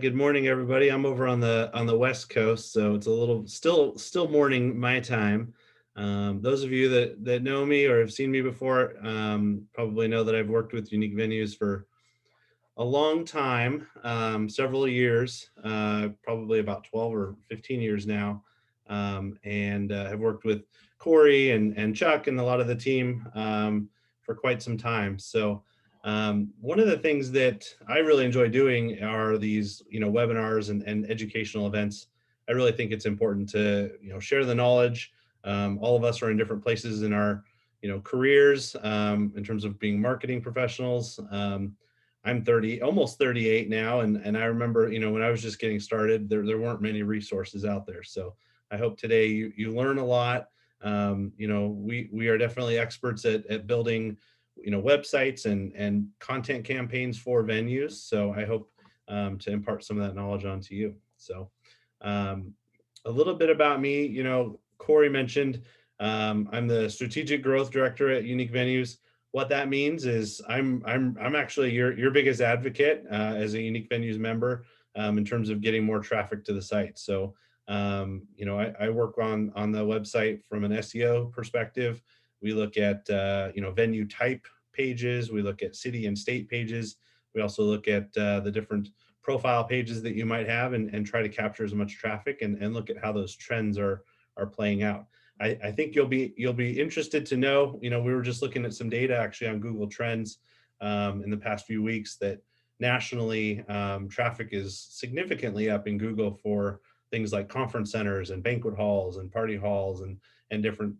Good morning, everybody. I'm over on the West Coast, so it's a little still morning my time. Those of you that know me or have seen me before probably know that I've worked with Unique Venues for a long time, several years, probably about 12 or 15 years now, and have worked with Corey and Chuck and a lot of the team for quite some time. So one of the things that I really enjoy doing are these, webinars and educational events. I really think it's important to, share the knowledge. All of us are in different places in our, careers in terms of being marketing professionals. I'm 30, almost 38 now, and I remember, when I was just getting started, there weren't many resources out there. So I hope today you learn a lot. We are definitely experts at building, websites and content campaigns for venues. So I hope to impart some of that knowledge onto you. So um, a little bit about me, Corey mentioned I'm the strategic growth director at Unique Venues. What that means is I'm actually your biggest advocate as a Unique Venues member in terms of getting more traffic to the site. So I work on the website from an SEO perspective. We look at venue type pages. We look at city and state pages. We also look at the different profile pages that you might have and try to capture as much traffic and look at how those trends are playing out. I think you'll be interested to know, we were just looking at some data actually on Google Trends in the past few weeks that nationally traffic is significantly up in Google for things like conference centers and banquet halls and party halls and different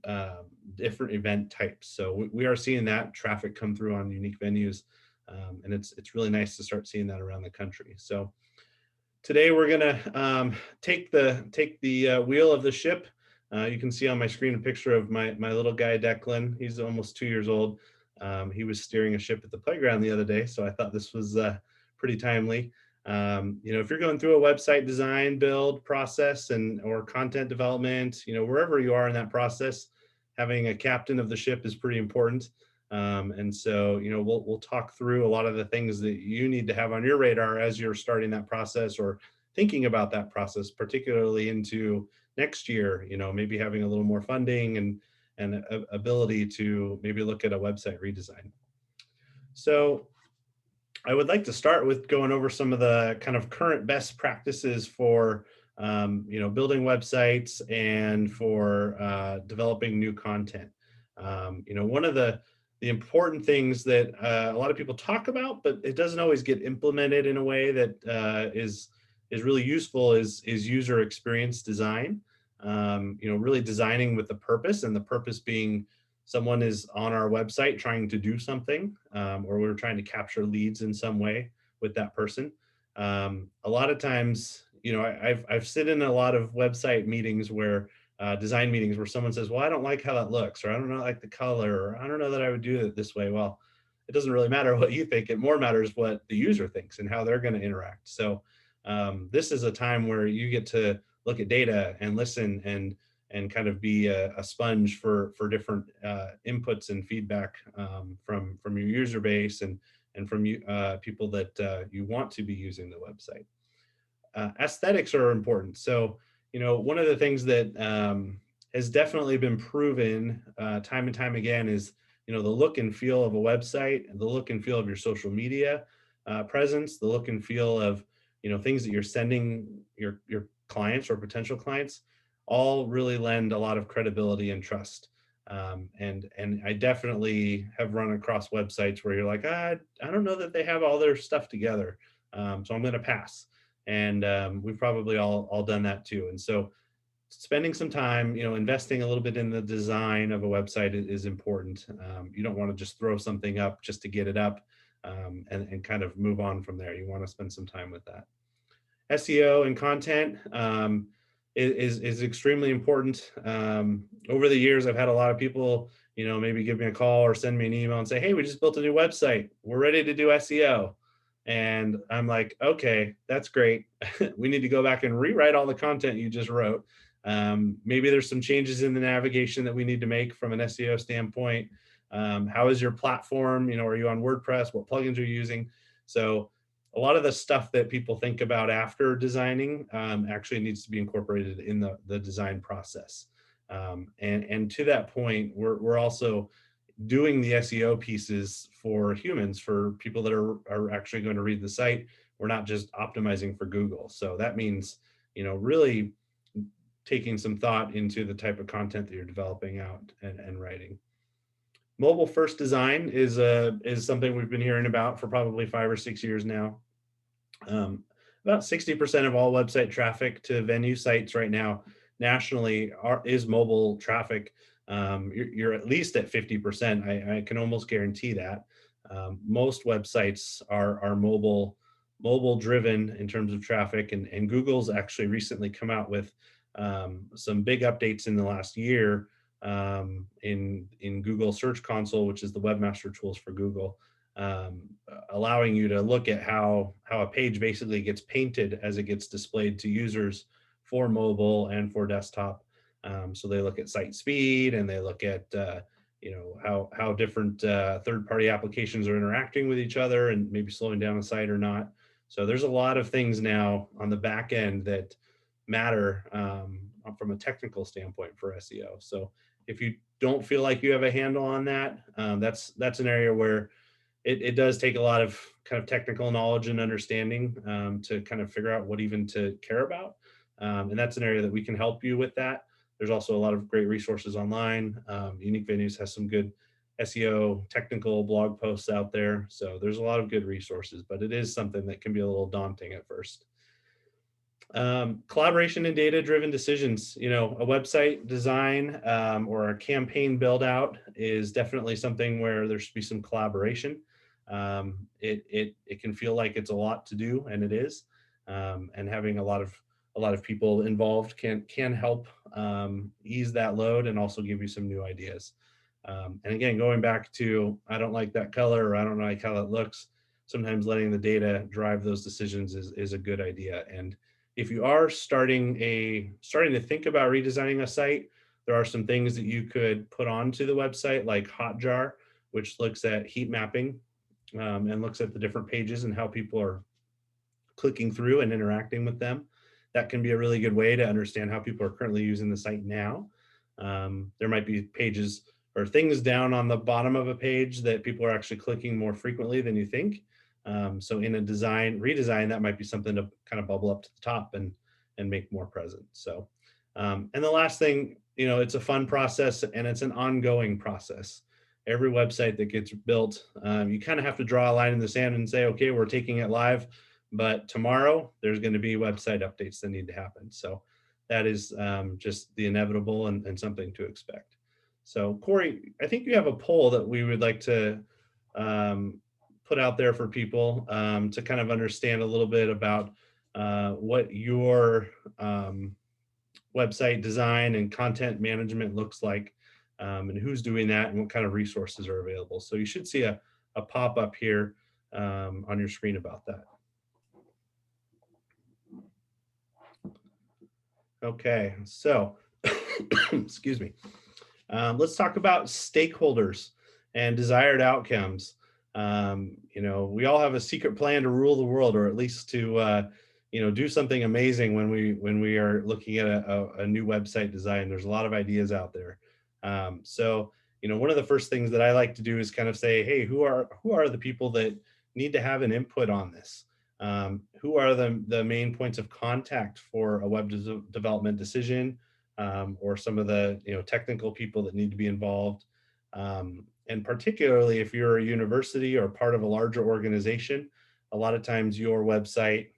event types. So we are seeing that traffic come through on Unique Venues, and it's really nice to start seeing that around the country. So today we're gonna take the wheel of the ship. You can see on my screen a picture of my little guy Declan. He's almost 2 years old. He was steering a ship at the playground the other day, so I thought this was pretty timely. If you're going through a website design, build process, or content development, wherever you are in that process, having a captain of the ship is pretty important. And so, we'll talk through a lot of the things that you need to have on your radar as you're starting that process or thinking about that process, particularly into next year. Maybe having a little more funding and ability to maybe look at a website redesign. So I would like to start with going over some of the kind of current best practices for building websites and for developing new content. One of the important things that a lot of people talk about, but it doesn't always get implemented in a way that is really useful is user experience design. Really designing with the purpose, and the purpose being someone is on our website trying to do something, or we're trying to capture leads in some way with that person. A lot of times, I've sit in a lot of website meetings where design meetings where someone says, well, I don't like how that looks, or I don't know, like the color, or I don't know that I would do it this way. Well, it doesn't really matter what you think. It more matters what the user thinks and how they're going to interact. So this is a time where you get to look at data and listen and kind of be a sponge for different inputs and feedback from your user base and from people that you want to be using the website. Aesthetics are important. So, one of the things that has definitely been proven time and time again is, the look and feel of a website, the look and feel of your social media presence, the look and feel of, things that you're sending your clients or potential clients, all really lend a lot of credibility and trust. And I definitely have run across websites where you're like, I don't know that they have all their stuff together, so I'm going to pass. And we've probably all done that too. And so spending some time, investing a little bit in the design of a website is important. You don't want to just throw something up just to get it up and kind of move on from there. You want to spend some time with that. SEO and content is extremely important. Over the years, I've had a lot of people, maybe give me a call or send me an email and say, hey, we just built a new website. We're ready to do SEO. And I'm like, okay, that's great. We need to go back and rewrite all the content you just wrote. Maybe there's some changes in the navigation that we need to make from an SEO standpoint. How is your platform? Are you on WordPress? What plugins are you using? So a lot of the stuff that people think about after designing actually needs to be incorporated in the design process. And to that point, we're also doing the SEO pieces for humans, for people that are actually going to read the site. We're not just optimizing for Google. So that means, really taking some thought into the type of content that you're developing out and writing. Mobile first design is something we've been hearing about for probably 5 or 6 years now. About 60% of all website traffic to venue sites right now nationally is mobile traffic. You're at least at 50%. I can almost guarantee that. Most websites are mobile driven in terms of traffic, and Google's actually recently come out with some big updates in the last year in Google Search Console, which is the webmaster tools for Google, allowing you to look at how a page basically gets painted as it gets displayed to users for mobile and for desktop. So they look at site speed, and they look at how different third-party applications are interacting with each other and maybe slowing down the site or not. So there's a lot of things now on the back end that matter from a technical standpoint for SEO. So if you don't feel like you have a handle on that, that's an area where it does take a lot of kind of technical knowledge and understanding to kind of figure out what even to care about. And that's an area that we can help you with that. There's also a lot of great resources online. Unique Venues has some good SEO technical blog posts out there. So there's a lot of good resources, but it is something that can be a little daunting at first. Collaboration and data-driven decisions. A website design or a campaign build out is definitely something where there should be some collaboration. It can feel like it's a lot to do, and it is. And having a lot of people involved can help ease that load and also give you some new ideas. And again, going back to, I don't like that color, or I don't like how that looks. Sometimes letting the data drive those decisions is a good idea. And if you are starting to think about redesigning a site, there are some things that you could put onto the website, like Hotjar, which looks at heat mapping and looks at the different pages and how people are clicking through and interacting with them. That can be a really good way to understand how people are currently using the site now. There might be pages or things down on the bottom of a page that people are actually clicking more frequently than you think. So in a redesign, that might be something to kind of bubble up to the top and make more present. So, and the last thing, it's a fun process and it's an ongoing process. Every website that gets built, you kind of have to draw a line in the sand and say, okay, we're taking it live, but tomorrow there's going to be website updates that need to happen. So that is just the inevitable and something to expect. So Corey, I think you have a poll that we would like to put out there for people to kind of understand a little bit about what your website design and content management looks like, and who's doing that and what kind of resources are available. So you should see a pop-up here on your screen about that. Okay, so excuse me. Let's talk about stakeholders and desired outcomes. We all have a secret plan to rule the world, or at least to do something amazing when we are looking at a new website design. There's a lot of ideas out there. So one of the first things that I like to do is kind of say, hey, who are the people that need to have an input on this? Who are the main points of contact for a web development decision, or some of the technical people that need to be involved? And particularly if you're a university or part of a larger organization, a lot of times your website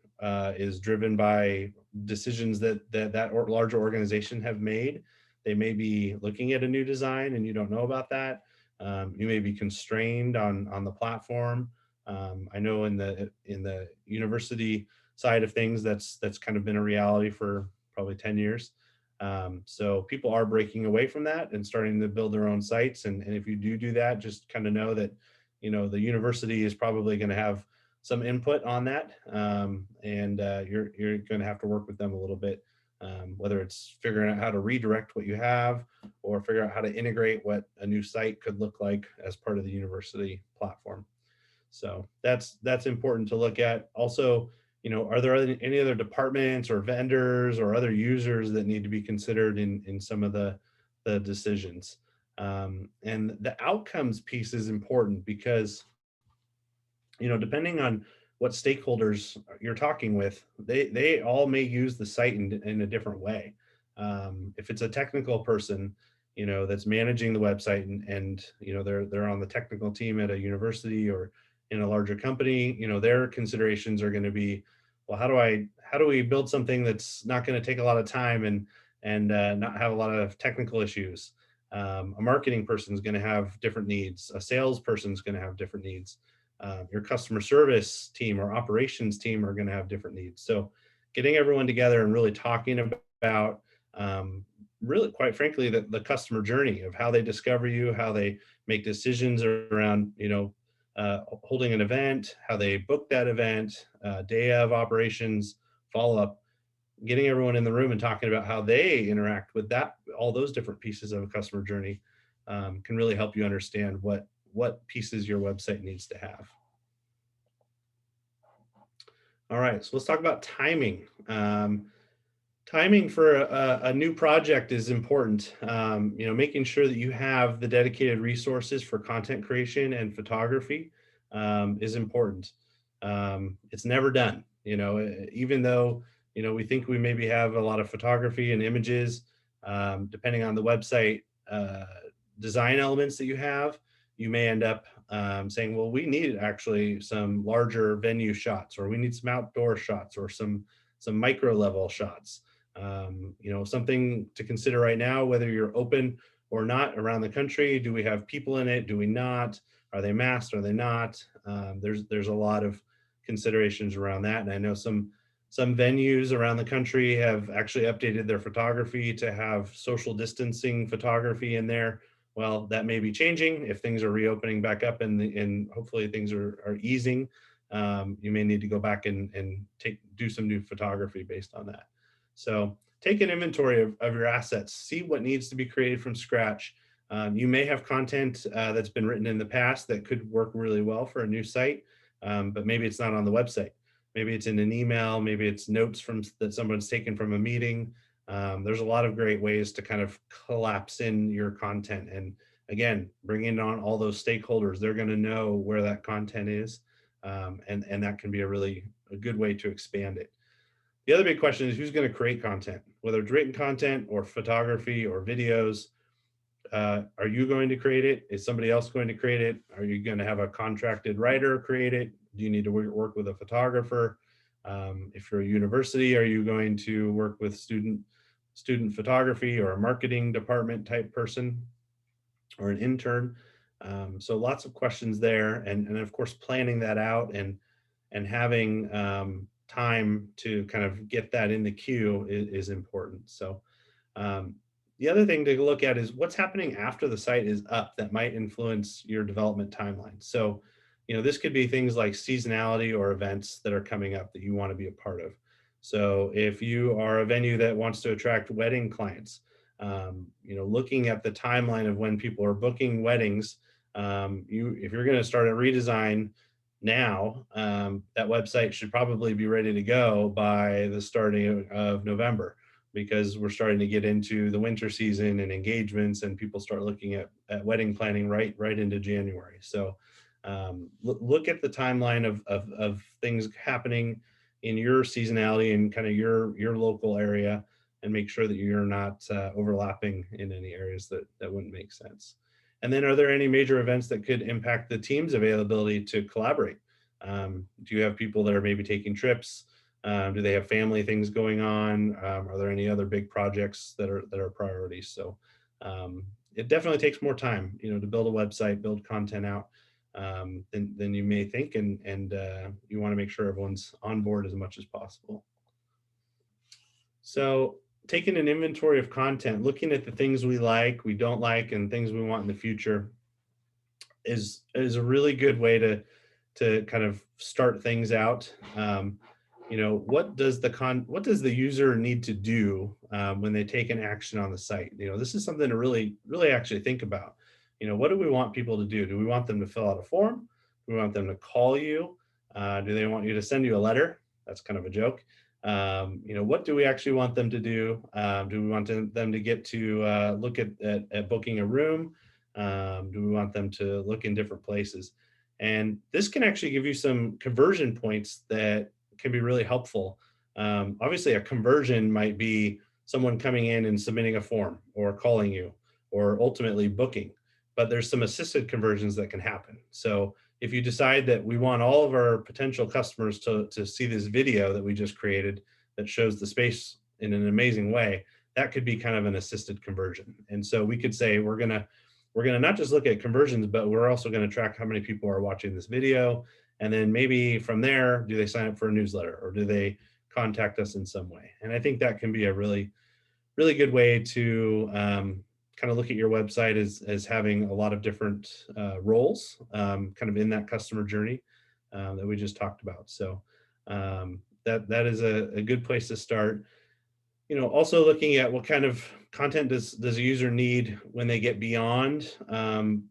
is driven by decisions that larger organization have made. They may be looking at a new design and you don't know about that. You may be constrained on the platform. I know in the university side of things, that's kind of been a reality for probably 10 years. So people are breaking away from that and starting to build their own sites. And if you do that, just kind of know that, the university is probably going to have some input on that. And you're going to have to work with them a little bit, whether it's figuring out how to redirect what you have or figure out how to integrate what a new site could look like as part of the university platform. So that's important to look at. Also, are there any other departments or vendors or other users that need to be considered in some of the decisions? And the outcomes piece is important because, depending on what stakeholders you're talking with, they all may use the site in a different way. If it's a technical person, that's managing the website, and they're on the technical team at a university or in a larger company, their considerations are going to be, well, how do we build something that's not going to take a lot of time and not have a lot of technical issues? A marketing person is going to have different needs. A salesperson is going to have different needs. Your customer service team or operations team are going to have different needs. So getting everyone together and really talking about, really, quite frankly, the customer journey of how they discover you, how they make decisions around, holding an event, how they book that event, day of operations, follow up, getting everyone in the room and talking about how they interact with that, all those different pieces of a customer journey, can really help you understand what pieces your website needs to have. All right, so let's talk about timing. Timing for a new project is important. Making sure that you have the dedicated resources for content creation and photography is important. It's never done. Even though we think we maybe have a lot of photography and images, depending on the website design elements that you have, you may end up saying, well, we need actually some larger venue shots, or we need some outdoor shots, or some micro level shots. Something to consider right now, whether you're open or not around the country. Do we have people in it? Do we not? Are they masked? Are they not? There's a lot of considerations around that. And I know some venues around the country have actually updated their photography to have social distancing photography in there. Well, that may be changing if things are reopening back up and hopefully things are easing. You may need to go back and do some new photography based on that. So take an inventory of your assets, see what needs to be created from scratch. You may have content that's been written in the past that could work really well for a new site, but maybe it's not on the website. Maybe it's in an email, maybe it's notes that someone's taken from a meeting. There's a lot of great ways to kind of collapse in your content. And again, bringing on all those stakeholders, they're going to know where that content is. And that can be a good way to expand it. The other big question is, who's going to create content, whether it's written content or photography or videos. Are you going to create it? Is somebody else going to create it? Are you going to have a contracted writer create it? Do you need to work with a photographer? If you're a university, are you going to work with student photography or a marketing department type person or an intern? So lots of questions there, and of course planning that out and having time to kind of get that in the queue is important. So the other thing to look at is what's happening after the site is up that might influence your development timeline. So, this could be things like seasonality or events that are coming up that you want to be a part of. So if you are a venue that wants to attract wedding clients, looking at the timeline of when people are booking weddings, if you're going to start a redesign now, that website should probably be ready to go by the starting of November, because we're starting to get into the winter season and engagements, and people start looking at wedding planning right into January. So look at the timeline of things happening in your seasonality and kind of your local area, and make sure that you're not overlapping in any areas that wouldn't make sense. And then, are there any major events that could impact the team's availability to collaborate? Do you have people that are maybe taking trips? Do they have family things going on? Are there any other big projects that are priorities? So it definitely takes more time, to build a website, build content out than you may think, and you want to make sure everyone's on board as much as possible. So taking an inventory of content, looking at the things we like, we don't like, and things we want in the future is a really good way to kind of start things out. What does the user need to do when they take an action on the site? This is something to really actually think about. What do we want people to do? Do we want them to fill out a form? Do we want them to call you? Do they want you to send you a letter? That's kind of a joke. What do we actually want them to do? Do we want them to get to look at booking a room? Do we want them to look in different places? And this can actually give you some conversion points that can be really helpful. Obviously, a conversion might be someone coming in and submitting a form or calling you or ultimately booking, but there's some assisted conversions that can happen. So if you decide that we want all of our potential customers to see this video that we just created that shows the space in an amazing way, that could be kind of an assisted conversion. And so we could say we're gonna not just look at conversions, but we're also going to track how many people are watching this video. And then maybe from there, do they sign up for a newsletter or do they contact us in some way? And I think that can be a really, really good way to kind of look at your website as having a lot of different roles kind of in that customer journey that we just talked about. So that is a good place to start. Also looking at what kind of content does a user need when they get beyond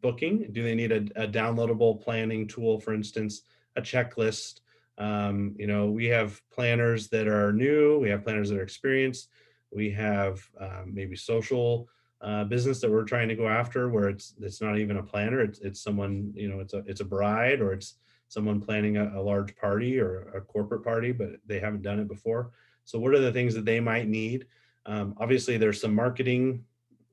booking. Do they need a downloadable planning tool, for instance, a checklist? We have planners that are new, we have planners that are experienced, we have maybe social business that we're trying to go after where it's not even a planner, it's someone, it's a bride, or it's someone planning a large party or a corporate party, but they haven't done it before. So what are the things that they might need? Obviously, there's some marketing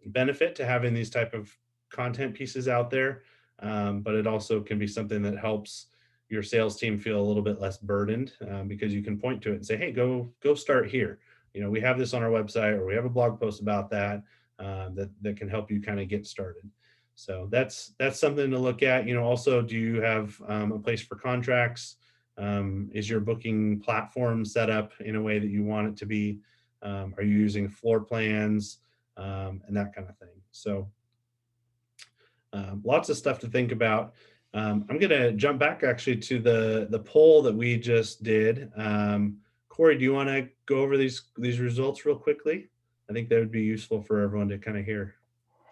benefit to having these type of content pieces out there, but it also can be something that helps your sales team feel a little bit less burdened because you can point to it and say, hey, go start here. We have this on our website, or we have a blog post about that that can help you kind of get started. So that's something to look at. Also, do you have a place for contracts? Is your booking platform set up in a way that you want it to be? Are you using floor plans and that kind of thing? So lots of stuff to think about. I'm going to jump back actually to the poll that we just did. Corey, do you want to go over these results real quickly? I think that would be useful for everyone to kind of hear.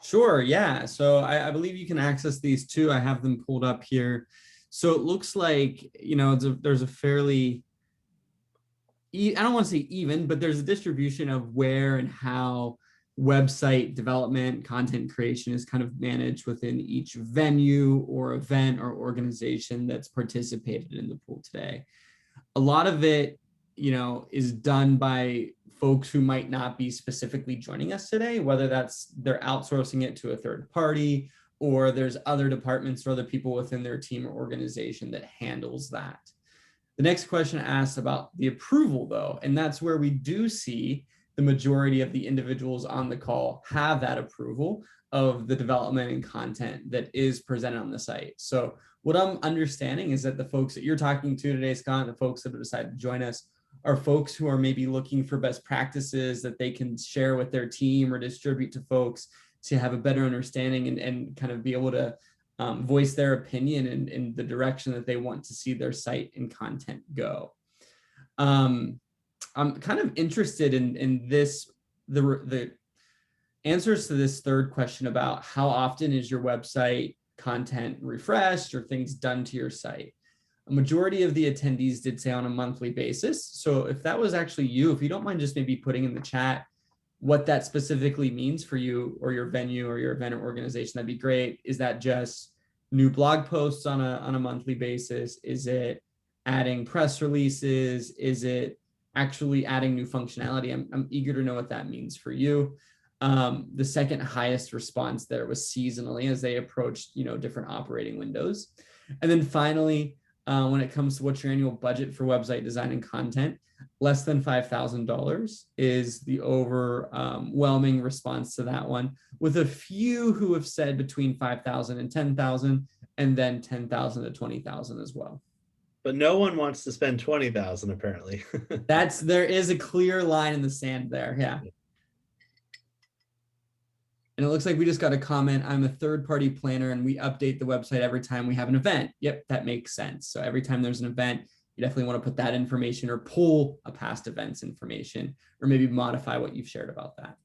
Sure, yeah. So I believe you can access these too. I have them pulled up here. So it looks like, there's a fairly, I don't want to say even, but there's a distribution of where and how website development, content creation is kind of managed within each venue or event or organization that's participated in the pool today. A lot of it, is done by folks who might not be specifically joining us today, whether that's they're outsourcing it to a third party, or there's other departments or other people within their team or organization that handles that. The next question asks about the approval, though, and that's where we do see the majority of the individuals on the call have that approval of the development and content that is presented on the site. So what I'm understanding is that the folks that you're talking to today, Scott, the folks that have decided to join us, are folks who are maybe looking for best practices that they can share with their team or distribute to folks to have a better understanding and kind of be able to voice their opinion in the direction that they want to see their site and content go. I'm kind of interested in this, the answers to this third question about how often is your website content refreshed or things done to your site. A majority of the attendees did say on a monthly basis. So if that was actually you, if you don't mind just maybe putting in the chat what that specifically means for you or your venue or your event or organization, that'd be great. Is that just new blog posts on a monthly basis? Is it adding press releases? Is it actually adding new functionality? I'm eager to know what that means for you. The second highest response there was seasonally as they approached, different operating windows. And then finally, when it comes to what's your annual budget for website design and content, less than $5,000 is the overwhelming response to that one, with a few who have said between 5,000 and 10,000, and then 10,000 to 20,000 as well. But no one wants to spend 20,000 apparently. There is a clear line in the sand there. Yeah. And it looks like we just got a comment. I'm a third-party planner and we update the website every time we have an event. Yep, that makes sense. So every time there's an event, you definitely want to put that information or pull a past events information, or maybe modify what you've shared about that.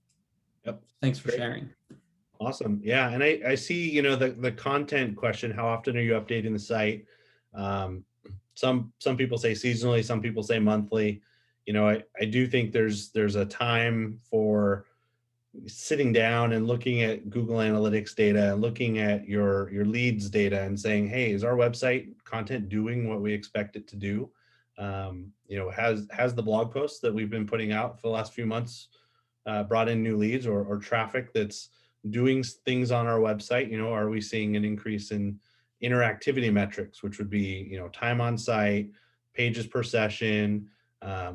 Yep. Thanks for sharing. Awesome. Yeah. And I see, the content question, how often are you updating the site? Um, some people say seasonally, some people say monthly. I do think there's a time for sitting down and looking at Google Analytics data and looking at your leads data and saying, hey, is our website content doing what we expect it to do? Has the blog posts that we've been putting out for the last few months brought in new leads or traffic that's doing things on our website? Are we seeing an increase in interactivity metrics, which would be time on site, pages per session,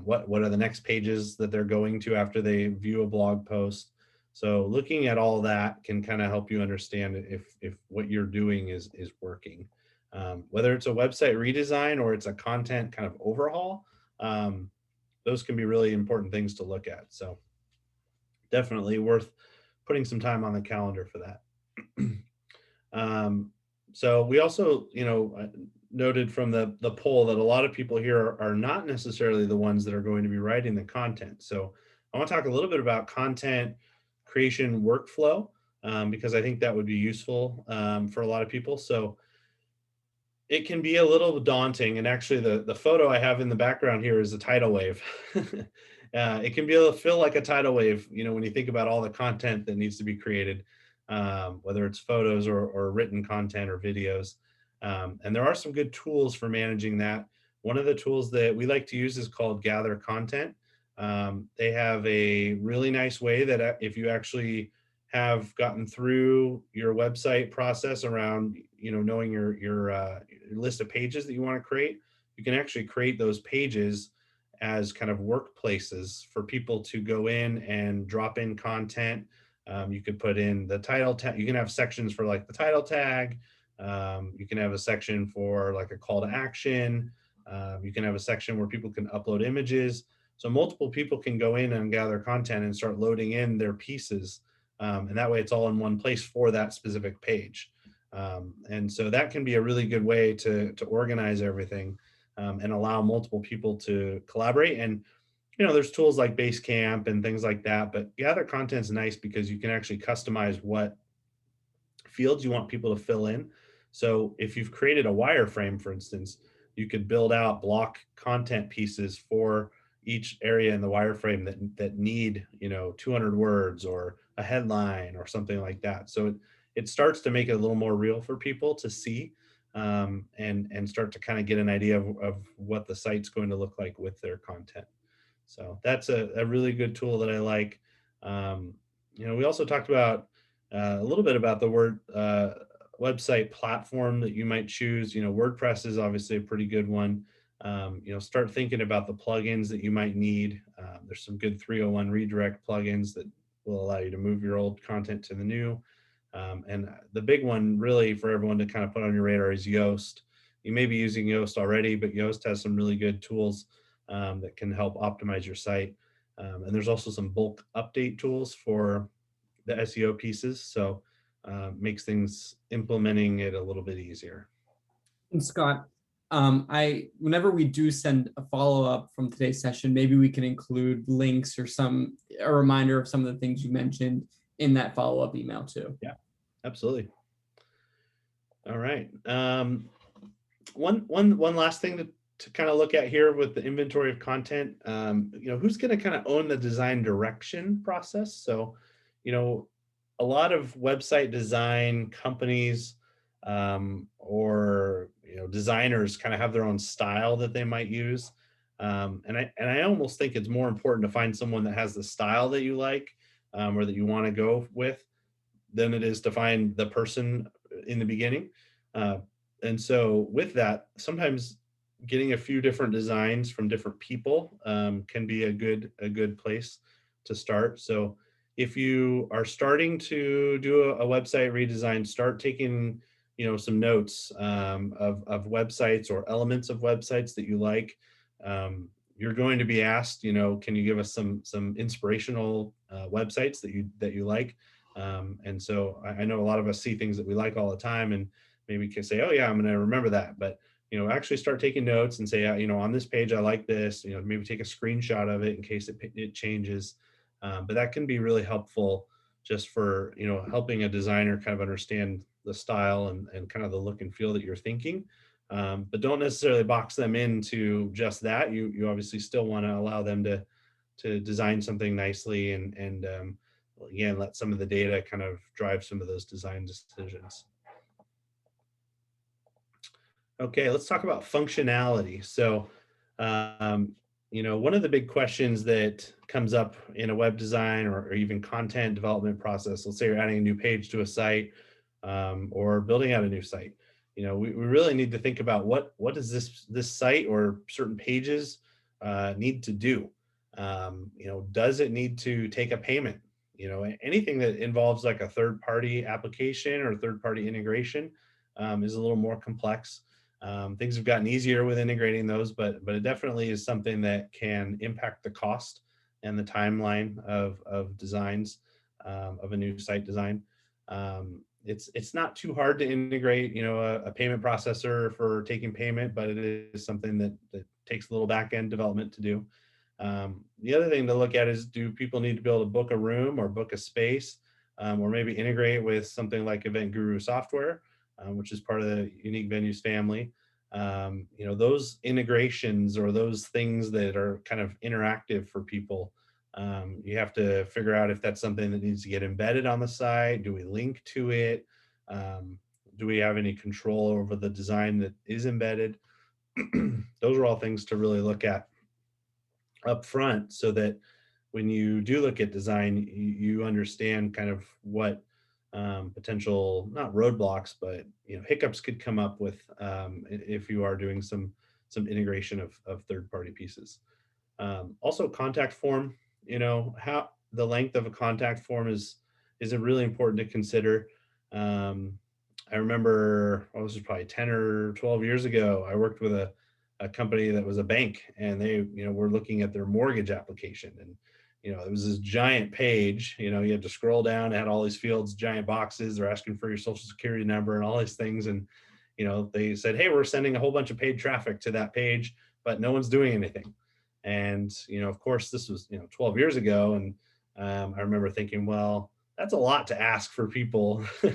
what are the next pages that they're going to after they view a blog post? So looking at all that can kind of help you understand if what you're doing is working. Whether it's a website redesign or it's a content kind of overhaul, those can be really important things to look at. So definitely worth putting some time on the calendar for that. um, so we also, noted from the poll that a lot of people here are not necessarily the ones that are going to be writing the content. So I want to talk a little bit about content creation workflow, because I think that would be useful for a lot of people. So it can be a little daunting. And actually, the photo I have in the background here is a tidal wave. It can be able to feel like a tidal wave, when you think about all the content that needs to be created, whether it's photos or written content or videos. And there are some good tools for managing that. One of the tools that we like to use is called Gather Content. They have a really nice way that if you actually have gotten through your website process around knowing your list of pages that you want to create, you can actually create those pages as kind of workplaces for people to go in and drop in content. You could put in the title tag. You can have sections for like the title tag. You can have a section for like a call to action. You can have a section where people can upload images. So multiple people can go in and gather content and start loading in their pieces. And that way it's all in one place for that specific page. And so that can be a really good way to organize everything, and allow multiple people to collaborate. And there's tools like Basecamp and things like that, but Gather Content's nice because you can actually customize what fields you want people to fill in. So if you've created a wireframe, for instance, you could build out block content pieces for each area in the wireframe that need 200 words or a headline or something like that. So it starts to make it a little more real for people to see, and start to kind of get an idea of what the site's going to look like with their content. So that's a really good tool that I like. We also talked about a little bit about the word website platform that you might choose. WordPress is obviously a pretty good one. Start thinking about the plugins that you might need. There's some good 301 redirect plugins that will allow you to move your old content to the new. And the big one really for everyone to kind of put on your radar is Yoast. You may be using Yoast already, but Yoast has some really good tools that can help optimize your site. And there's also some bulk update tools for the SEO pieces. So makes things implementing it a little bit easier. And Scott, I whenever we do send a follow-up from today's session, maybe we can include links or a reminder of some of the things you mentioned in that follow-up email too. Yeah, absolutely. All right. One last thing to kind of look at here with the inventory of content, who's going to kind of own the design direction process. So, a lot of website design companies, or designers kind of have their own style that they might use, and I almost think it's more important to find someone that has the style that you like, or that you want to go with, than it is to find the person in the beginning. Uh, and so with that, sometimes getting a few different designs from different people can be a good place to start. So if you are starting to do a website redesign, start taking some notes of websites or elements of websites that you like. You're going to be asked, can you give us some inspirational websites that you like? And so I know a lot of us see things that we like all the time and maybe can say, oh yeah, I'm going to remember that. But, actually start taking notes and say, on this page, I like this, maybe take a screenshot of it in case it changes. But that can be really helpful just for, helping a designer kind of understand the style and kind of the look and feel that you're thinking. but don't necessarily box them into just that. You obviously still want to allow them to design something nicely, and again, let some of the data kind of drive some of those design decisions. Okay, let's talk about functionality. So, um, one of the big questions that comes up in a web design or even content development process, let's say you're adding a new page to a site, or building out a new site. We really need to think about what does this site or certain pages need to do. Does it need to take a payment? Anything that involves like a third party application or third party integration is a little more complex. Things have gotten easier with integrating those, but it definitely is something that can impact the cost and the timeline of designs, of a new site design. It's not too hard to integrate, a payment processor for taking payment, but it is something that takes a little back end development to do. The other thing to look at is, do people need to be able to book a room or book a space, or maybe integrate with something like Event Guru software, which is part of the Unique Venues family. Those integrations or those things that are kind of interactive for people, you have to figure out if that's something that needs to get embedded on the site. Do we link to it? Um, do we have any control over the design that is embedded? Those are all things to really look at up front, so that when you do look at design, you understand kind of what potential, not roadblocks, but hiccups could come up with, if you are doing some integration of third party pieces. Also, contact form. How the length of a contact form is a really important to consider. Um, I remember, well, this was probably 10 or 12 years ago. I worked with a company that was a bank, and they were looking at their mortgage application, and it was this giant page. You had to scroll down. It had all these fields, giant boxes. They're asking for your social security number and all these things, and they said, hey, we're sending a whole bunch of paid traffic to that page, but no one's doing anything. And of course, this was 12 years ago, and I remember thinking, well, that's a lot to ask for people, a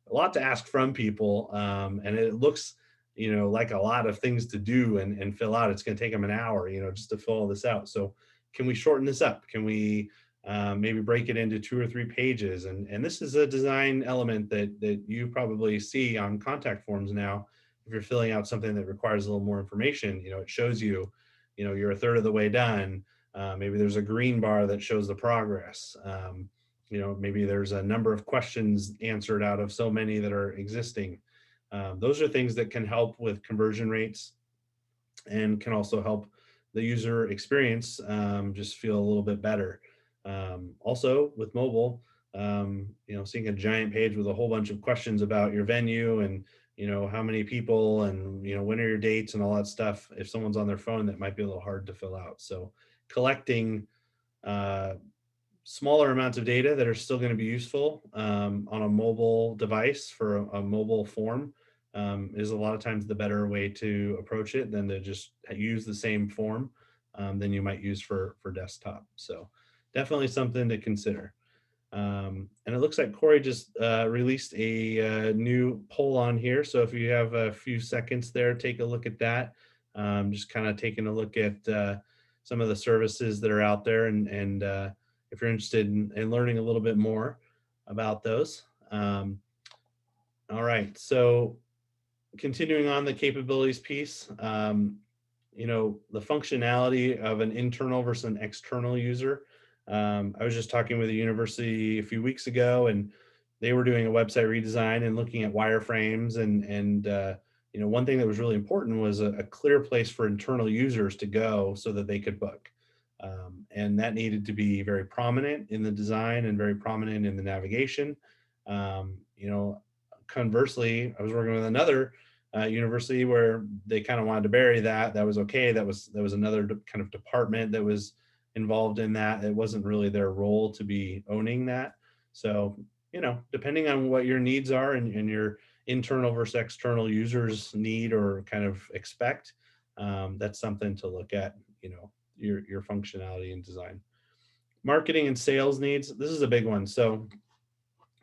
lot to ask from people, and it looks like a lot of things to do and fill out. It's going to take them an hour, just to fill all this out. So can we shorten this up? Can we maybe break it into 2 or 3 pages? And this is a design element that you probably see on contact forms now. If you're filling out something that requires a little more information, it shows you're a third of the way done. Maybe there's a green bar that shows the progress. Maybe there's a number of questions answered out of so many that are existing. Those are things that can help with conversion rates, and can also help the user experience just feel a little bit better. Also, with mobile, seeing a giant page with a whole bunch of questions about your venue, and how many people, and when are your dates and all that stuff. If someone's on their phone, that might be a little hard to fill out. So collecting uh, smaller amounts of data that are still going to be useful on a mobile device for a mobile form is a lot of times the better way to approach it than to just use the same form than you might use for desktop. So definitely something to consider. And it looks like Corey just released a new poll on here. So if you have a few seconds there, take a look at that. Just kind of taking a look at some of the services that are out there, and if you're interested in learning a little bit more about those. All right, so continuing on the capabilities piece, the functionality of an internal versus an external user. I was just talking with a university a few weeks ago, and they were doing a website redesign and looking at wireframes, and one thing that was really important was a clear place for internal users to go so that they could book. And that needed to be very prominent in the design and very prominent in the navigation. Conversely, I was working with another university where they kind of wanted to bury that. That was okay. That was another kind of department that was involved in that. It wasn't really their role to be owning that. So, depending on what your needs are, and your internal versus external users need or kind of expect, that's something to look at, your functionality and design. Marketing and sales needs. This is a big one. So,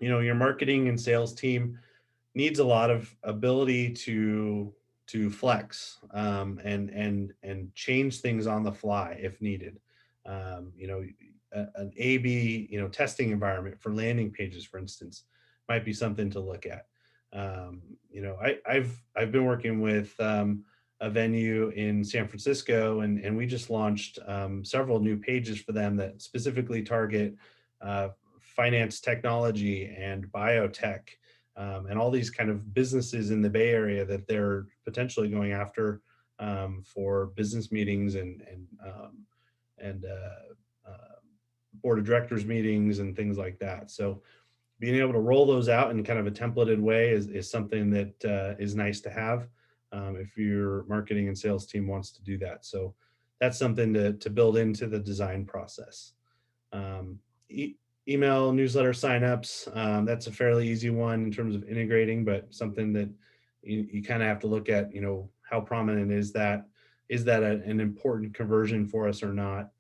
your marketing and sales team needs a lot of ability to to flex, and change things on the fly if needed. You know, an A/B, you know, testing environment for landing pages, for instance, might be something to look at. You know, I've been working with a venue in San Francisco, and we just launched several new pages for them that specifically target finance technology and biotech, and all these kind of businesses in the Bay Area that they're potentially going after for business meetings and board of directors meetings and things like that. So being able to roll those out in kind of a templated way is something that is nice to have if your marketing and sales team wants to do that. So that's something to build into the design process. Um, e- Email newsletter signups, that's a fairly easy one in terms of integrating, but something that you kind of have to look at, you know, how prominent is that? Is that an important conversion for us or not?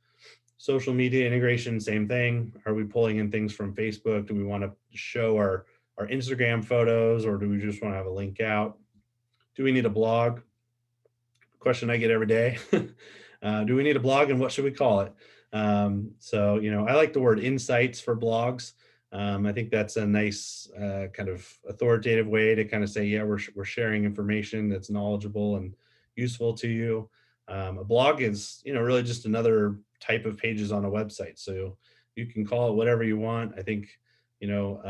Social media integration, same thing. Are we pulling in things from Facebook? Do we want to show our Instagram photos, or do we just want to have a link out? Do we need a blog? Question I get every day. Do we need a blog, and what should we call it? So, you know, I like the word insights for blogs. I think that's a nice kind of authoritative way to kind of say, yeah, we're sharing information that's knowledgeable and useful to you. A blog is, you know, really just another type of pages on a website. So you can call it whatever you want. I think, you know,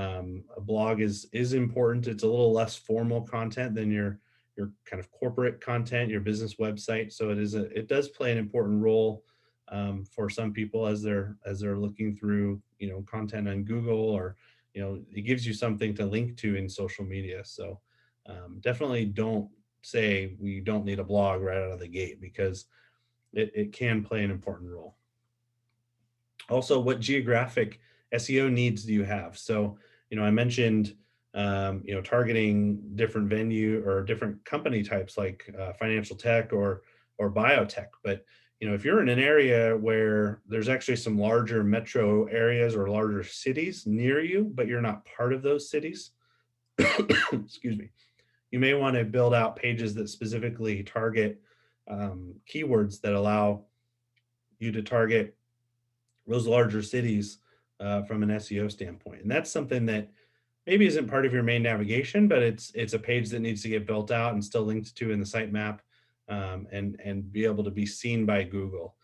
a blog is important. It's a little less formal content than your kind of corporate content, your business website. So it does play an important role for some people as they're looking through, you know, content on Google, or, you know, it gives you something to link to in social media. So definitely don't say we don't need a blog right out of the gate, because it can play an important role. Also, what geographic SEO needs do you have? So, you know, I mentioned, you know, targeting different venue or different company types like financial tech or biotech. But, you know, if you're in an area where there's actually some larger metro areas or larger cities near you, but you're not part of those cities, excuse me, you may want to build out pages that specifically target keywords that allow you to target those larger cities from an SEO standpoint. And that's something that maybe isn't part of your main navigation, but it's a page that needs to get built out and still linked to in the sitemap, and be able to be seen by Google.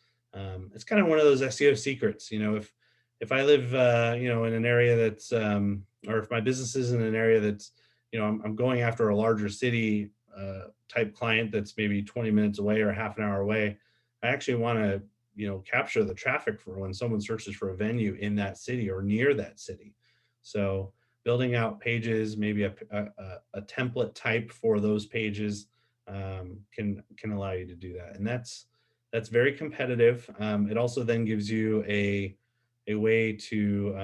It's kind of one of those SEO secrets. You know, if I live, you know, in an area that's, or if my business is in an area that's, you know, I'm going after a larger city type client that's maybe 20 minutes away or half an hour away, I actually want to, you know, capture the traffic for when someone searches for a venue in that city or near that city. So building out pages, maybe a template type for those pages, can allow you to do that, and that's very competitive. It also then gives you a way to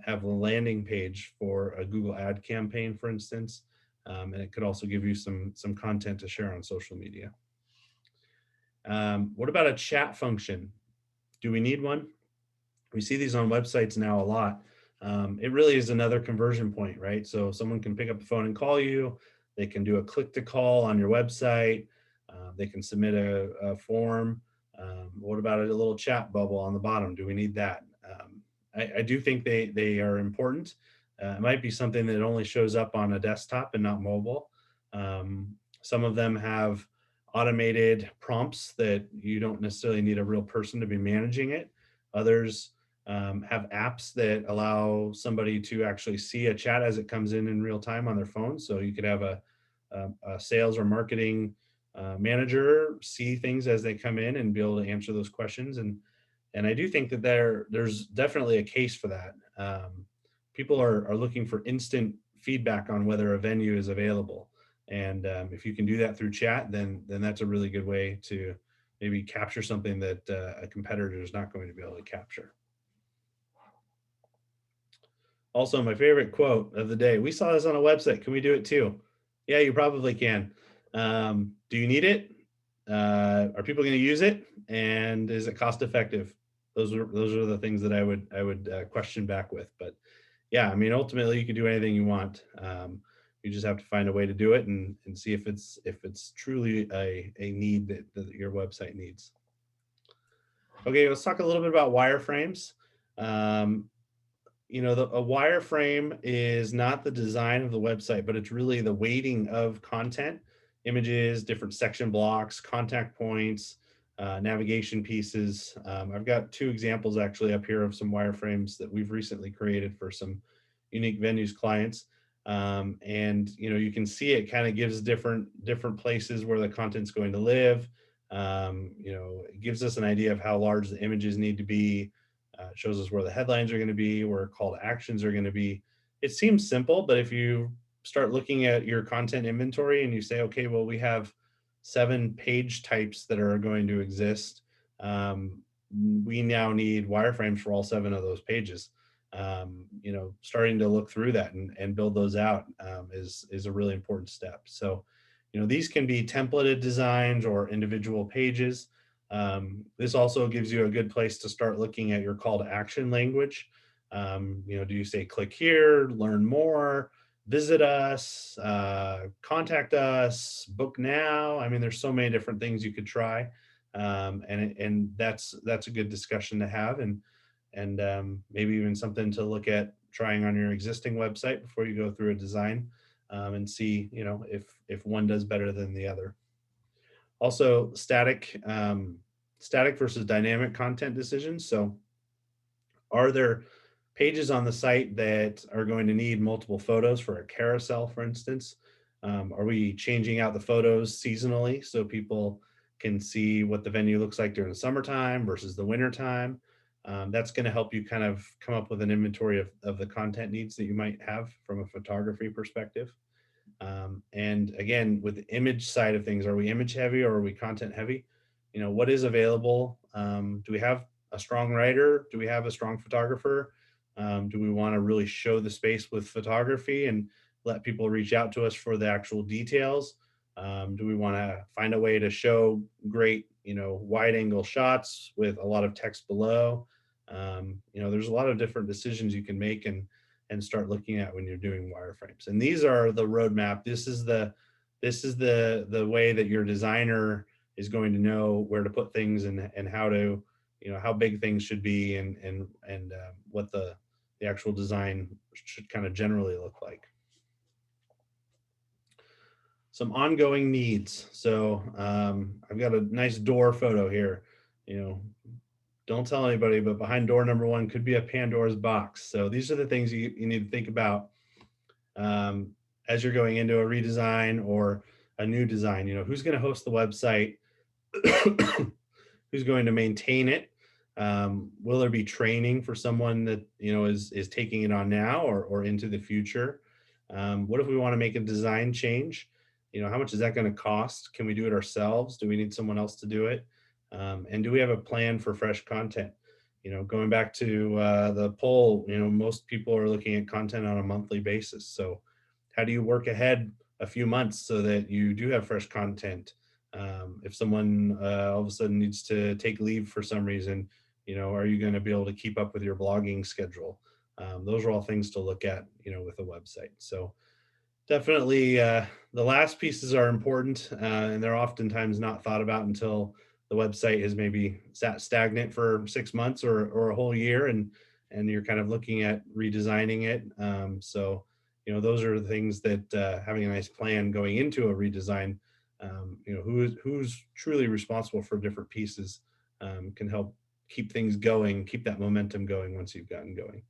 have a landing page for a Google ad campaign, for instance, and it could also give you some content to share on social media. What about a chat function? Do we need one? We see these on websites now a lot. It really is another conversion point, right? So someone can pick up the phone and call you. They can do a click to call on your website. They can submit a form. What about a little chat bubble on the bottom? Do we need that? I do think they are important. It might be something that only shows up on a desktop and not mobile. Some of them have automated prompts that you don't necessarily need a real person to be managing it. Others have apps that allow somebody to actually see a chat as it comes in real time on their phone. So you could have a sales or marketing manager see things as they come in and be able to answer those questions. And I do think that there's definitely a case for that. People are looking for instant feedback on whether a venue is available. And if you can do that through chat, then that's a really good way to maybe capture something that a competitor is not going to be able to capture. Also, my favorite quote of the day: "We saw this on a website. Can we do it too?" Yeah, you probably can. Do you need it? Are people going to use it? And is it cost effective? Those are the things that I would question back with. But yeah, I mean, ultimately, you can do anything you want. You just have to find a way to do it and see if it's truly a need that your website needs. Okay, let's talk a little bit about wireframes. Um, a wireframe is not the design of the website, but it's really the weighting of content, images, different section blocks, contact points, navigation pieces. I've got two examples actually up here of some wireframes that we've recently created for some unique venues clients. And you can see it kind of gives different places where the content's going to live. It gives us an idea of how large the images need to be. It shows us where the headlines are going to be, where call to actions are going to be. It seems simple, but if you start looking at your content inventory and you say, okay, well, we have 7 page types that are going to exist. We now need wireframes for all 7 of those pages. Starting to look through that and build those out is a really important step. So, these can be templated designs or individual pages. This also gives you a good place to start looking at your call to action language. Do you say click here, learn more, visit us, contact us, book now? I mean, there's so many different things you could try, and that's a good discussion to have, and maybe even something to look at trying on your existing website before you go through a design, and see if one does better than the other. Also, static versus dynamic content decisions. So, are there pages on the site that are going to need multiple photos for a carousel, for instance? Are we changing out the photos seasonally so people can see what the venue looks like during the summertime versus the wintertime? That's going to help you kind of come up with an inventory of the content needs that you might have from a photography perspective. And again, with the image side of things, are we image heavy or are we content heavy? What is available? Do we have a strong writer? Do we have a strong photographer? Do we want to really show the space with photography and let people reach out to us for the actual details? Do we want to find a way to show great, wide angle shots with a lot of text below? There's a lot of different decisions you can make and start looking at when you're doing wireframes. And these are the roadmap. This is the way that your designer is going to know where to put things and how to, how big things should be and what the actual design should kind of generally look like. Some ongoing needs. So I've got a nice door photo here. Don't tell anybody, but behind door number 1 could be a Pandora's box. So these are the things you need to think about um, as you're going into a redesign or a new design. Who's going to host the website? Who's going to maintain it? Will there be training for someone that is taking it on now or into the future? What if we want to make a design change? How much is that going to cost? Can we do it ourselves? Do we need someone else to do it? And do we have a plan for fresh content? Going back to the poll, most people are looking at content on a monthly basis. So how do you work ahead a few months so that you do have fresh content? If someone all of a sudden needs to take leave for some reason, are you going to be able to keep up with your blogging schedule? Those are all things to look at, with a website. So definitely the last pieces are important, and they're oftentimes not thought about until the website is maybe sat stagnant for 6 months or a whole year, and you're kind of looking at redesigning it. So those are the things that having a nice plan going into a redesign, who's truly responsible for different pieces, can help keep things going, keep that momentum going once you've gotten going.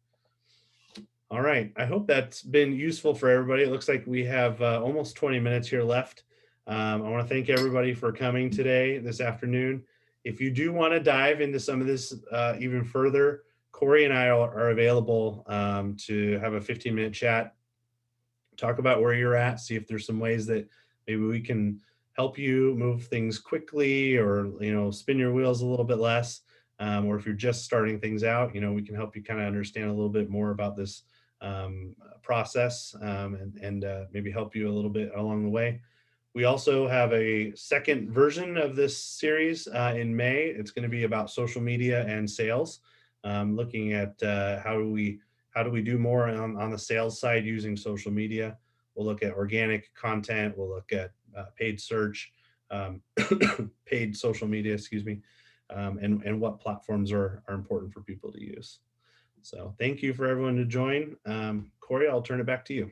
All right. I hope that's been useful for everybody. It looks like we have almost 20 minutes here left. I want to thank everybody for coming today, this afternoon. If you do want to dive into some of this even further, Corey and I are available to have a 15-minute chat, talk about where you're at, see if there's some ways that maybe we can help you move things quickly or, spin your wheels a little bit less. Or if you're just starting things out, we can help you kind of understand a little bit more about this process, and maybe help you a little bit along the way. We also have a second version of this series in May. It's going to be about social media and sales, looking at how do we do more on the sales side using social media. We'll look at organic content. We'll look at paid search, um, paid social media, excuse me, and what platforms are important for people to use. So thank you for everyone to join. Corey, I'll turn it back to you.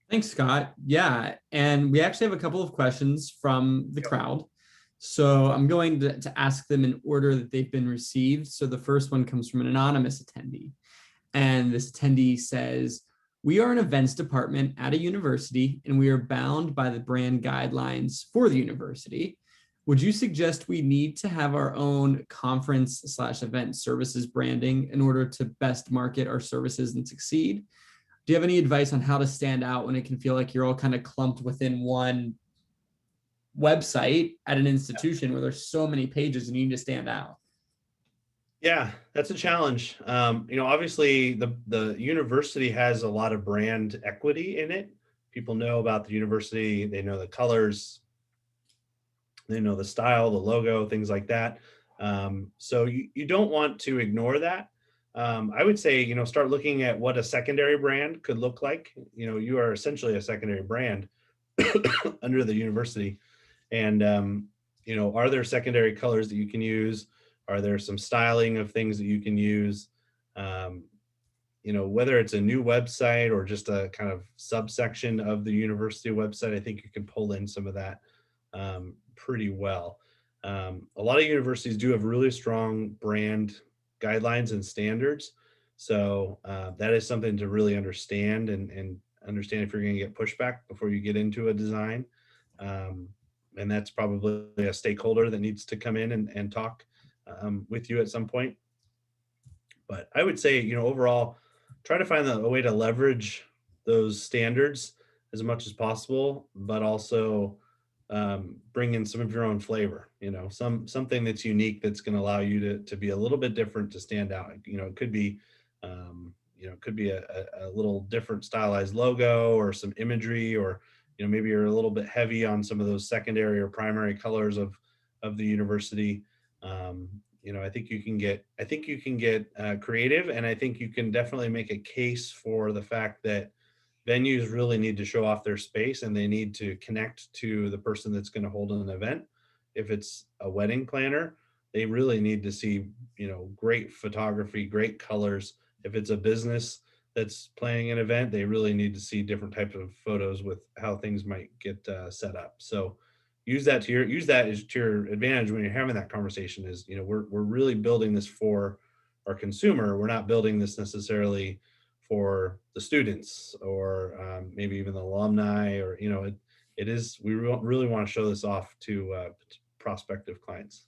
Thanks, Scott. Yeah, and we actually have a couple of questions from the crowd. So I'm going to ask them in order that they've been received. So the first one comes from an anonymous attendee. And this attendee says, we are an events department at a university and we are bound by the brand guidelines for the university. Would you suggest we need to have our own conference/event services branding in order to best market our services and succeed? Do you have any advice on how to stand out when it can feel like you're all kind of clumped within one website at an institution where there's so many pages and you need to stand out? Yeah, that's a challenge. Obviously the university has a lot of brand equity in it. People know about the university, they know the colors, they know the style, the logo, things like that. So you don't want to ignore that. I would say, start looking at what a secondary brand could look like. You are essentially a secondary brand under the university. And, are there secondary colors that you can use? Are there some styling of things that you can use? Um, whether it's a new website or just a kind of subsection of the university website, I think you can pull in some of that pretty well. A lot of universities do have really strong brand guidelines and standards. So that is something to really understand and understand if you're going to get pushback before you get into a design. And that's probably a stakeholder that needs to come in and talk with you at some point. But I would say, overall, try to find a way to leverage those standards as much as possible, but also bring in some of your own flavor. Something that's unique that's going to allow you to be a little bit different, to stand out. It could be, a little different stylized logo or some imagery, or maybe you're a little bit heavy on some of those secondary or primary colors of the university. I think you can get creative, and I think you can definitely make a case for the fact that venues really need to show off their space and they need to connect to the person that's going to hold an event. If it's a wedding planner, they really need to see, great photography, great colors. If it's a business that's planning an event, they really need to see different types of photos with how things might get set up. So use that as to your advantage when you're having that conversation. Is, we're really building this for our consumer. We're not building this necessarily for the students, or maybe even the alumni, or it is, we really want to show this off to prospective clients.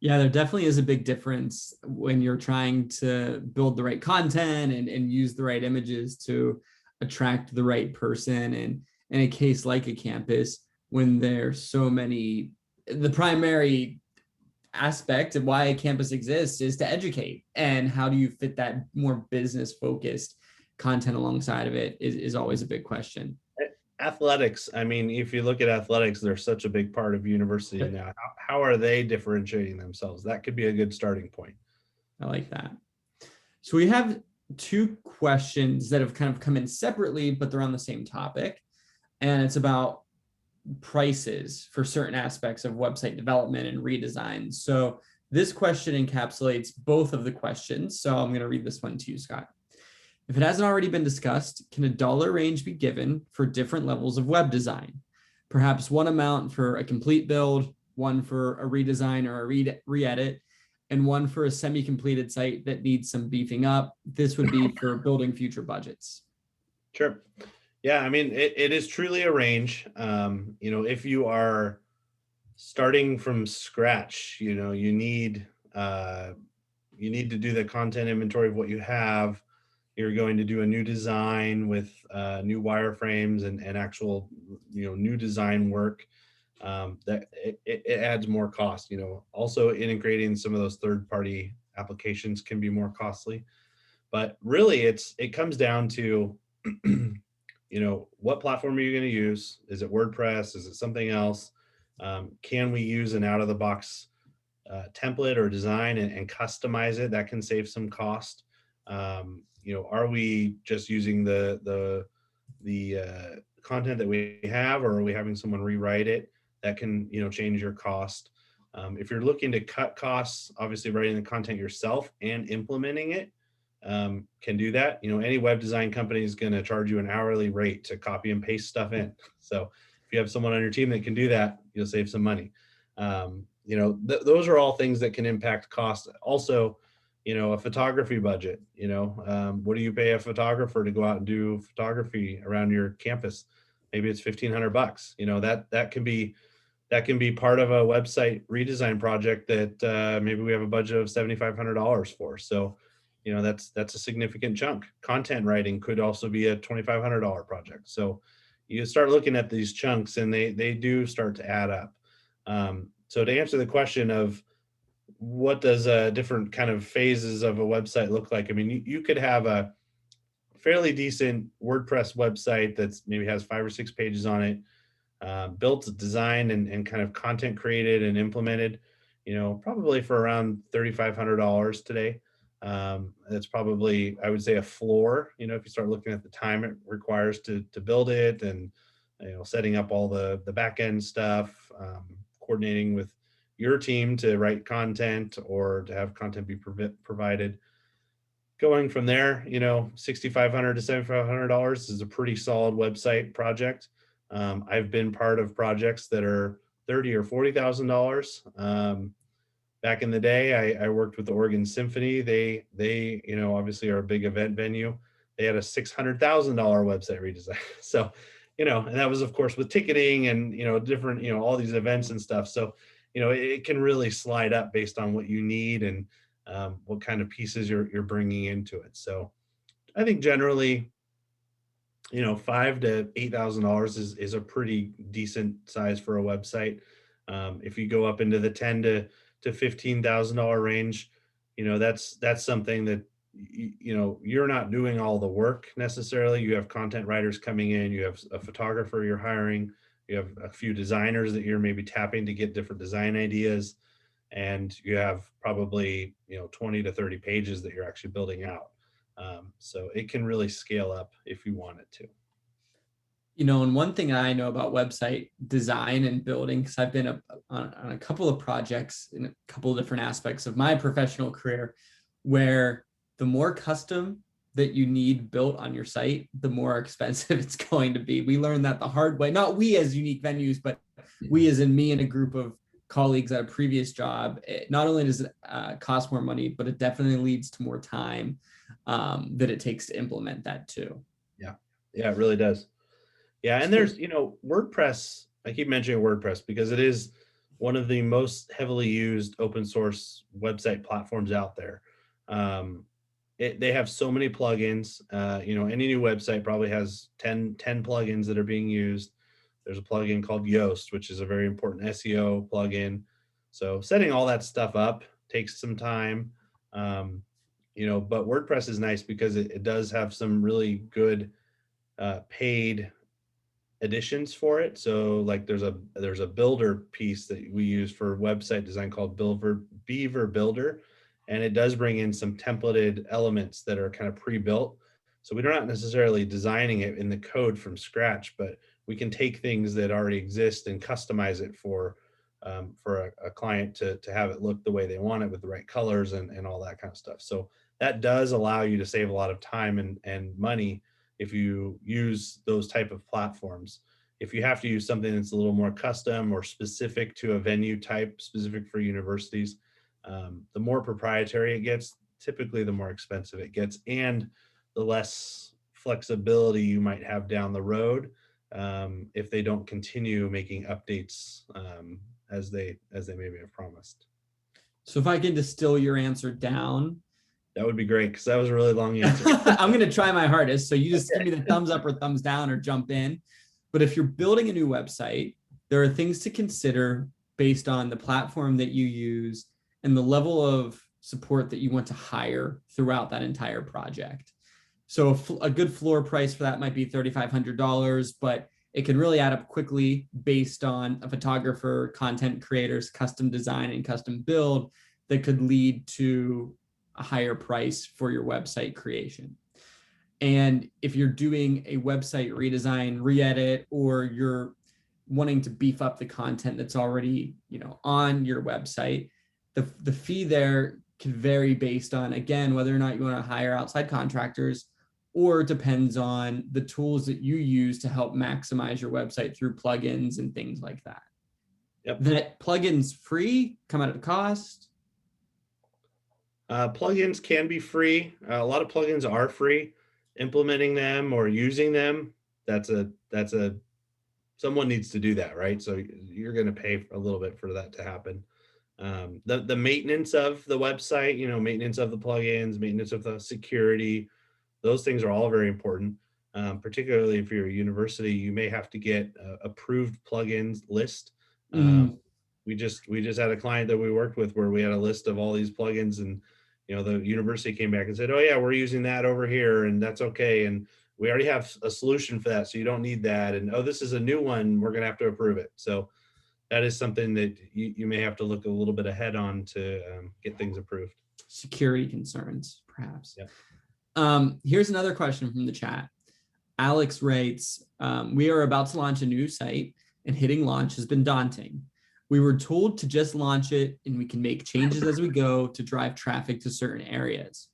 Yeah, there definitely is a big difference when you're trying to build the right content and use the right images to attract the right person. And in a case like a campus, when there's so many, the primary aspect of why a campus exists is to educate. And how do you fit that more business focused content alongside of it is always a big question. Athletics, I mean, if you look at athletics, they're such a big part of university now. How are they differentiating themselves? That could be a good starting point. I like that. So we have two questions that have kind of come in separately, but they're on the same topic. And it's about prices for certain aspects of website development and redesign. So this question encapsulates both of the questions. So I'm going to read this one to you, Scott. If it hasn't already been discussed, can a dollar range be given for different levels of web design? Perhaps one amount for a complete build, one for a redesign or a re-edit, and one for a semi-completed site that needs some beefing up. This would be for building future budgets. Sure. Yeah, I mean, it is truly a range. If you are starting from scratch, you need to do the content inventory of what you have. You're going to do a new design with new wireframes and actual, new design work. That it adds more cost. Also integrating some of those third-party applications can be more costly. But really, it comes down to, what platform are you going to use? Is it WordPress? Is it something else? Can we use an out-of-the-box template or design and customize it? That can save some cost. Are we just using the content that we have, or are we having someone rewrite it? That can, change your cost. If you're looking to cut costs, obviously writing the content yourself and implementing it can do that. Any web design company is going to charge you an hourly rate to copy and paste stuff in. So if you have someone on your team that can do that, you'll save some money. Those are all things that can impact cost. Also, a photography budget. What do you pay a photographer to go out and do photography around your campus? Maybe it's $1,500. That can be part of a website redesign project that maybe we have a budget of $7,500 for. So, that's a significant chunk. Content writing could also be a $2,500 project. So you start looking at these chunks, and they do start to add up. So to answer the question of what does different kind of phases of a website look like, I mean, you could have a fairly decent WordPress website that's maybe has 5 or 6 pages on it, built, designed, and kind of content created and implemented, probably for around $3,500 today. That's probably, I would say, a floor. If you start looking at the time it requires to build it, and setting up all the back end stuff, coordinating with your team to write content or to have content be provided. Going from there, $6,500 to $7,500 is a pretty solid website project. I've been part of projects that are $30,000 or $40,000. Back in the day, I worked with the Oregon Symphony. They obviously are a big event venue. They had a $600,000 website redesign. So, and that was, of course, with ticketing and different all these events and stuff. So, it can really slide up based on what you need and what kind of pieces you're bringing into it. So, I think generally, $5,000 to $8,000 is a pretty decent size for a website. If you go up into the $10,000 to $15,000 range, that's something that you're not doing all the work necessarily. You have content writers coming in, you have a photographer you're hiring, you have a few designers that you're maybe tapping to get different design ideas, and you have probably 20 to 30 pages that you're actually building out. So it can really scale up if you want it to. And one thing I know about website design and building, because I've been on a couple of projects in a couple of different aspects of my professional career, where the more custom that you need built on your site, the more expensive it's going to be. We learned that the hard way, not we as unique venues, but we as in me and a group of colleagues at a previous job. Not only does it cost more money, but it definitely leads to more time that it takes to implement that too. Yeah, it really does. Yeah, and there's, WordPress. I keep mentioning WordPress because it is one of the most heavily used open source website platforms out there. They have so many plugins. Any new website probably has 10 plugins that are being used. There's a plugin called Yoast, which is a very important SEO plugin. So setting all that stuff up takes some time. But WordPress is nice because it does have some really good paid additions for it. So like there's a builder piece that we use for website design called Beaver Builder, and it does bring in some templated elements that are kind of pre-built. So we're not necessarily designing it in the code from scratch, but we can take things that already exist and customize it for a client to have it look the way they want it with the right colors and all that kind of stuff. So that does allow you to save a lot of time and money if you use those type of platforms. If you have to use something that's a little more custom or specific to a venue type, specific for universities, the more proprietary it gets, typically the more expensive it gets, and the less flexibility you might have down the road if they don't continue making updates as they maybe have promised. So if I can distill your answer down, that would be great, because that was a really long answer. I'm going to try my hardest. So you just give me the thumbs up or thumbs down or jump in. But if you're building a new website, there are things to consider based on the platform that you use and the level of support that you want to hire throughout that entire project. So a good floor price for that might be $3,500, but it can really add up quickly based on a photographer, content creators, custom design, and custom build that could lead to a higher price for your website creation. And if you're doing a website redesign, re-edit, or you're wanting to beef up the content that's already, on your website, the fee there can vary based on, again, whether or not you want to hire outside contractors, or depends on the tools that you use to help maximize your website through plugins and things like that. Yep. That plugins free, come out of the cost. Plugins can be free. A lot of plugins are free. Implementing them or using them, that's a someone needs to do that, right? So you're going to pay a little bit for that to happen. The maintenance of the website, maintenance of the plugins, maintenance of the security, those things are all very important. Particularly if you're a university, you may have to get approved plugins list. Mm. We just had a client that we worked with where we had a list of all these plugins, and the university came back and said, "Oh yeah, we're using that over here, and that's okay, and we already have a solution for that, so you don't need that." And oh, this is a new one, we're going to have to approve it. So that is something that you may have to look a little bit ahead on to get things approved. Security concerns, perhaps. Yep. Here's another question from the chat. Alex writes, we are about to launch a new site and hitting launch has been daunting. We were told to just launch it and we can make changes as we go to drive traffic to certain areas.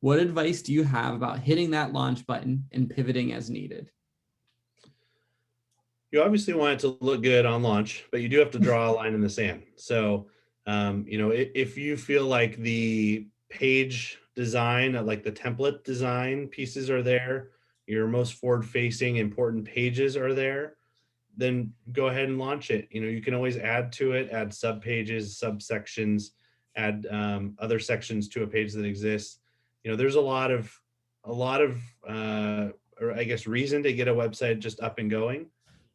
What advice do you have about hitting that launch button and pivoting as needed? You obviously want it to look good on launch, but you do have to draw a line in the sand. So, if you feel like the page design, like the template design pieces are there, your most forward-facing important pages are there, then go ahead and launch it. You can always add to it, add sub pages, subsections, add other sections to a page that exists. There's a lot of, or I guess, reason to get a website just up and going.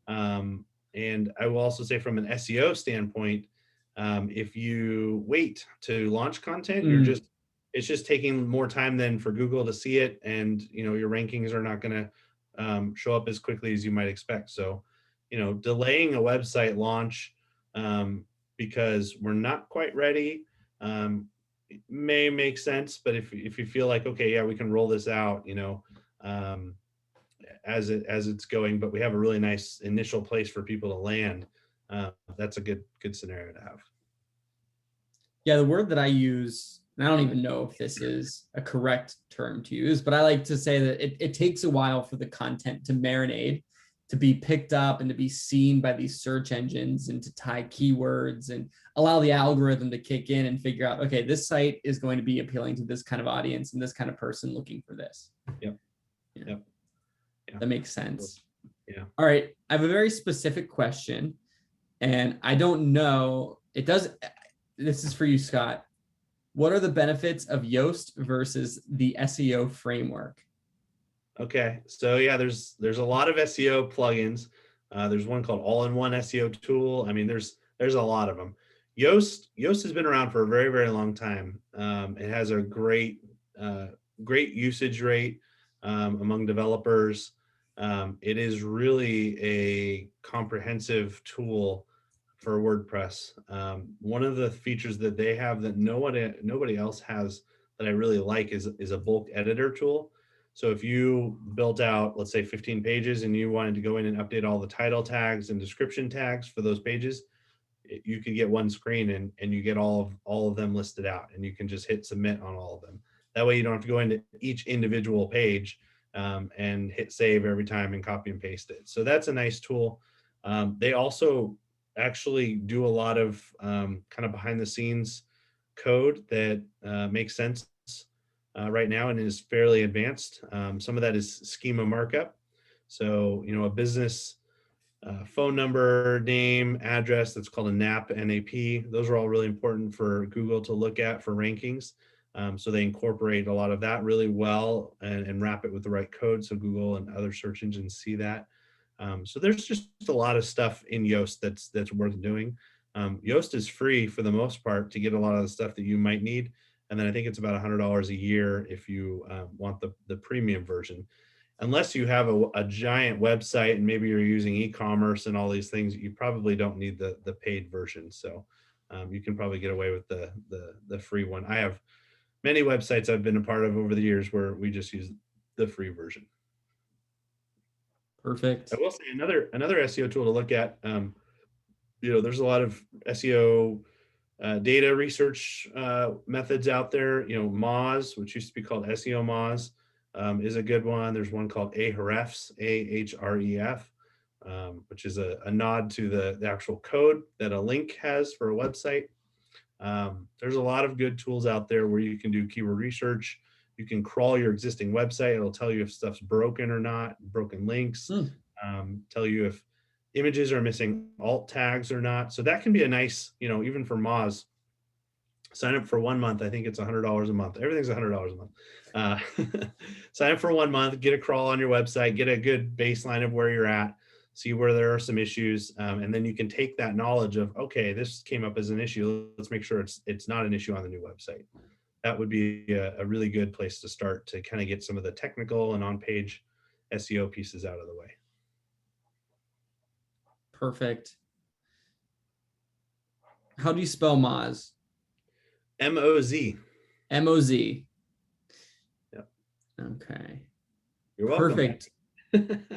And I will also say, from an SEO standpoint, if you wait to launch content, it's just taking more time than for Google to see it, and your rankings are not going to show up as quickly as you might expect. So, delaying a website launch because we're not quite ready may make sense. But if you feel like, okay, yeah, we can roll this out, as it's going, but we have a really nice initial place for people to land, that's a good scenario to have. Yeah, the word that I use, and I don't even know if this is a correct term to use, but I like to say that it takes a while for the content to marinate, to be picked up and to be seen by these search engines, and to tie keywords and allow the algorithm to kick in and figure out, okay, this site is going to be appealing to this kind of audience and this kind of person looking for this. Yep. Yeah. Yep. Yeah. That makes sense. Yeah. All right. I have a very specific question, and I don't know. This is for you, Scott. What are the benefits of Yoast versus the SEO framework? Okay, so yeah, there's a lot of SEO plugins. There's one called All-in-One SEO Tool. I mean, there's a lot of them. Yoast has been around for a very, very long time. It has a great usage rate among developers. It is really a comprehensive tool for WordPress. One of the features that they have that nobody else has that I really like is a bulk editor tool. So if you built out, let's say, 15 pages and you wanted to go in and update all the title tags and description tags for those pages, you could get one screen and you get all of them listed out, and you can just hit submit on all of them. That way you don't have to go into each individual page and hit save every time and copy and paste it. So that's a nice tool. They also actually do a lot of kind of behind the scenes code that makes sense right now and is fairly advanced. Some of that is schema markup. So, a business phone number, name, address, that's called a NAP, NAP. Those are all really important for Google to look at for rankings. So they incorporate a lot of that really well and wrap it with the right code so Google and other search engines see that. So there's just a lot of stuff in Yoast that's worth doing. Yoast is free for the most part to get a lot of the stuff that you might need. And then I think it's about $100 a year if you want the premium version. Unless you have a giant website and maybe you're using e-commerce and all these things, you probably don't need the paid version. So you can probably get away with the free one. I have many websites I've been a part of over the years where we just use the free version. Perfect. I will say another SEO tool to look at. There's a lot of SEO data research methods out there. Moz, which used to be called SEO Moz, is a good one. There's one called Ahrefs, Ahref, which is a nod to the actual code that a link has for a website. There's a lot of good tools out there where you can do keyword research. You can crawl your existing website. It'll tell you if stuff's broken or not, broken links, tell you if images are missing alt tags or not. So that can be a nice, even for Moz, sign up for 1 month. I think it's $100 a month. Everything's $100 a month. Sign up for 1 month, get a crawl on your website, get a good baseline of where you're at, see where there are some issues. And then you can take that knowledge of, okay, this came up as an issue. Let's make sure it's not an issue on the new website. That would be a really good place to start to kind of get some of the technical and on-page SEO pieces out of the way. Perfect. How do you spell Moz? M-O-Z. M-O-Z. Yep. Okay. You're welcome. Perfect.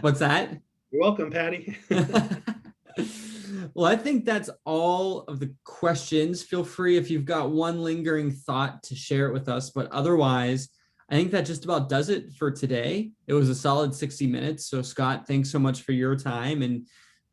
What's that? You're welcome, Patty. Well, I think that's all of the questions. Feel free if you've got one lingering thought to share it with us. But otherwise, I think that just about does it for today. It was a solid 60 minutes. So Scott, thanks so much for your time and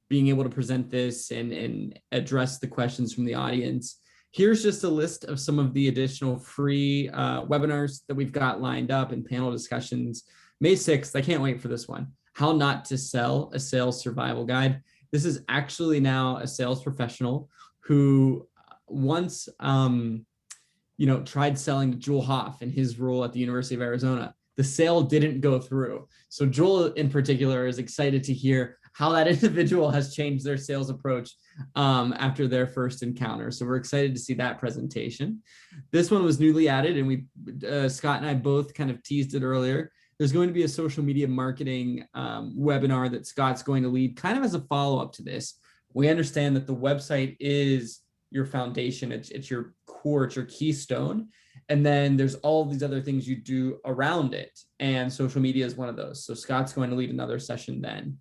being able to present this and address the questions from the audience. Here's just a list of some of the additional free webinars that we've got lined up and panel discussions. May 6th, I can't wait for this one. How not to sell, a sales survival guide. This is actually now a sales professional who once, tried selling to Joel Hoff in his role at the University of Arizona. The sale didn't go through. So Joel in particular is excited to hear how that individual has changed their sales approach after their first encounter. So we're excited to see that presentation. This one was newly added, and Scott and I both kind of teased it earlier. There's going to be a social media marketing webinar that Scott's going to lead kind of as a follow-up to this. We understand that the website is your foundation. It's your core, it's your keystone. And then there's all these other things you do around it. And social media is one of those. So Scott's going to lead another session then.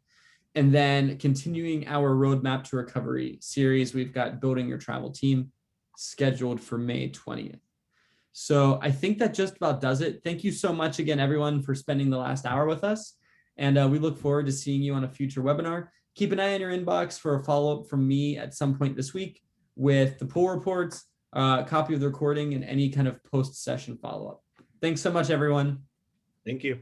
And then continuing our Roadmap to Recovery series, we've got Building Your Travel Team scheduled for May 20th. So I think that just about does it. Thank you so much again, everyone, for spending the last hour with us. And we look forward to seeing you on a future webinar. Keep an eye on your inbox for a follow-up from me at some point this week with the poll reports, a copy of the recording, and any kind of post-session follow-up. Thanks so much, everyone. Thank you.